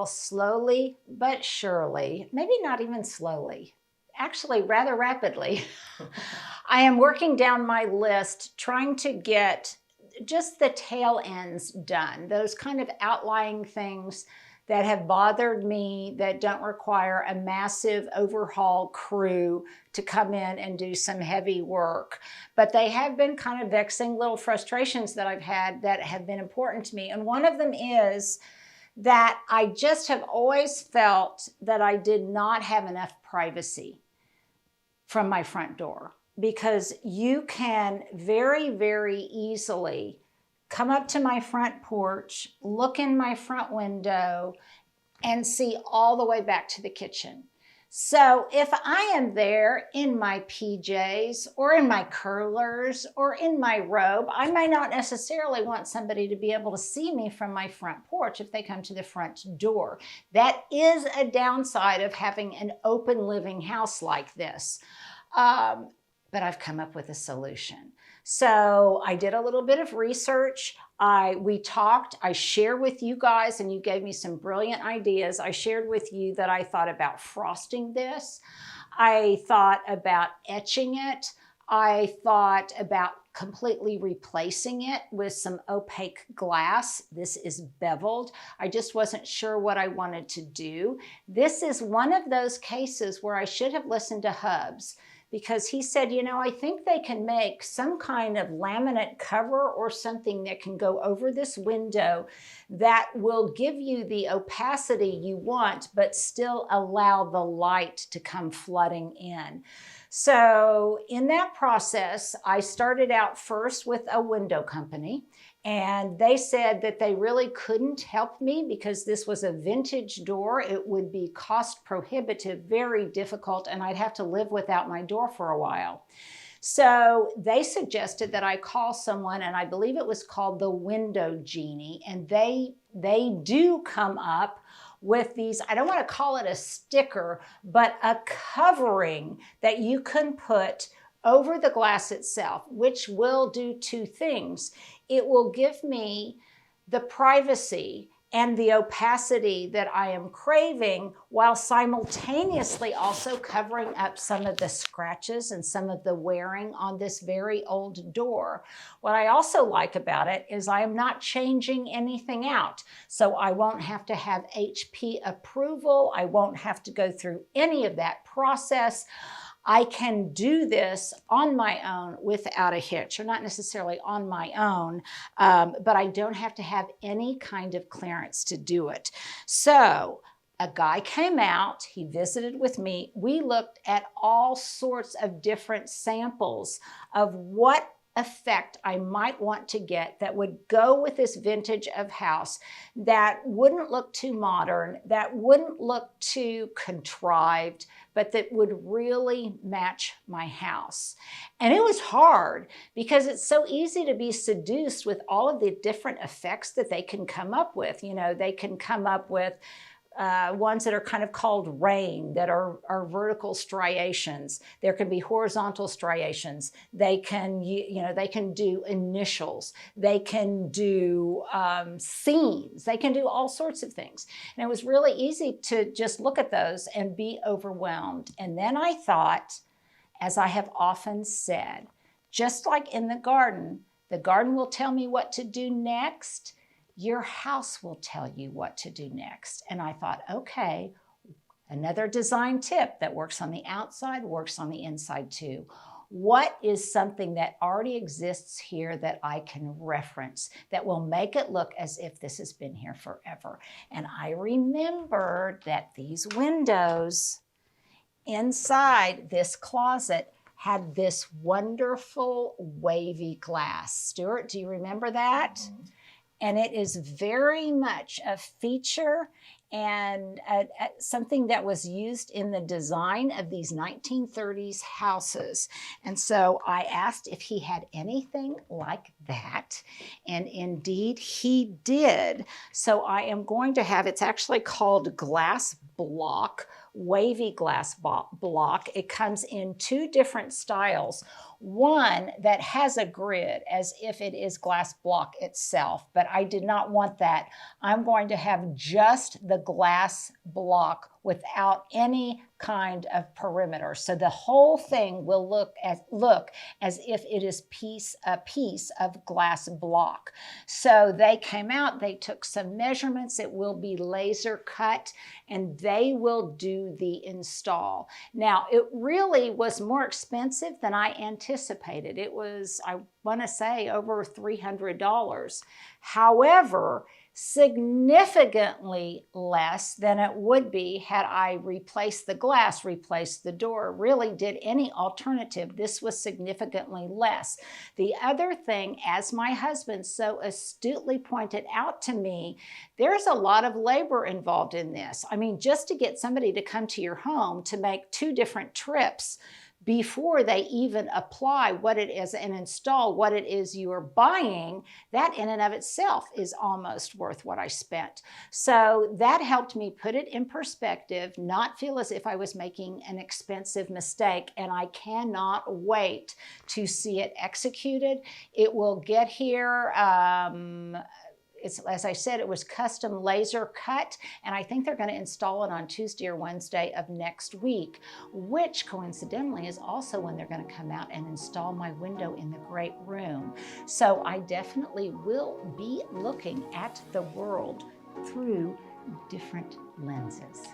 will slowly but surely, maybe not even slowly, actually rather rapidly, I am working down my list trying to get just the tail ends done, those kind of outlying things that have bothered me that don't require a massive overhaul crew to come in and do some heavy work. But they have been kind of vexing little frustrations that I've had that have been important to me. And one of them is that I just have always felt that I did not have enough privacy from my front door, because you can very, very easily come up to my front porch, look in my front window, and see all the way back to the kitchen. So if I am there in my PJs or in my curlers or in my robe, I may not necessarily want somebody to be able to see me from my front porch if they come to the front door. That is a downside of having an open living house like this. But I've come up with a solution. So I did a little bit of research. We talked, I shared with you guys, and you gave me some brilliant ideas. I shared with you that I thought about frosting this. I thought about etching it. I thought about completely replacing it with some opaque glass. This is beveled. I just wasn't sure what I wanted to do. This is one of those cases where I should have listened to Hubs, because he said, you know, I think they can make some kind of laminate cover or something that can go over this window that will give you the opacity you want, but still allow the light to come flooding in. So in that process, I started out first with a window company, and they said that they really couldn't help me because this was a vintage door. It would be cost prohibitive, very difficult, and I'd have to live without my door for a while. So they suggested that I call someone, and I believe it was called the Window Genie, and they do come up with these, I don't want to call it a sticker, but a covering that you can put over the glass itself, which will do two things. It will give me the privacy and the opacity that I am craving, while simultaneously also covering up some of the scratches and some of the wearing on this very old door. What I also like about it is I am not changing anything out. So I won't have to have HP approval. I won't have to go through any of that process. I can do this on my own without a hitch, or not necessarily on my own, but I don't have to have any kind of clearance to do it. So a guy came out, he visited with me. We looked at all sorts of different samples of what effect I might want to get that would go with this vintage of house, that wouldn't look too modern, that wouldn't look too contrived, but that would really match my house. And it was hard because it's so easy to be seduced with all of the different effects that they can come up with. You know, they can come up with ones that are kind of called rain, that are vertical striations. There can be horizontal striations. They can, they can do initials. They can do scenes. They can do all sorts of things. And it was really easy to just look at those and be overwhelmed. And then I thought, as I have often said, just like in the garden will tell me what to do next. Your house will tell you what to do next. And I thought, okay, another design tip that works on the outside, works on the inside too. What is something that already exists here that I can reference that will make it look as if this has been here forever? And I remembered that these windows inside this closet had this wonderful wavy glass. Stuart, do you remember that? Mm-hmm. And it is very much a feature and something that was used in the design of these 1930s houses. And so I asked if he had anything like that. And indeed he did. So I am going to have, it's actually called glass block wavy glass block. It comes in two different styles. One that has a grid as if it is glass block itself, but I did not want that. I'm going to have just the glass block without any kind of perimeter. So the whole thing will look as if it is a piece of glass block. So they came out, they took some measurements. It will be laser cut and they will do the install. Now, it really was more expensive than I anticipated. It was, I want to say, over $300. However, significantly less than it would be had I replaced the glass, replaced the door, really did any alternative. This was significantly less. The other thing, as my husband so astutely pointed out to me, there's a lot of labor involved in this. I mean, just to get somebody to come to your home to make 2 different trips before they even apply what it is and install what it is you're buying, that in and of itself is almost worth what I spent. So that helped me put it in perspective, not feel as if I was making an expensive mistake, and I cannot wait to see it executed. It will get here. As I said, it was custom laser cut, and I think they're going to install it on Tuesday or Wednesday of next week, which coincidentally is also when they're going to come out and install my window in the great room. So I definitely will be looking at the world through different lenses.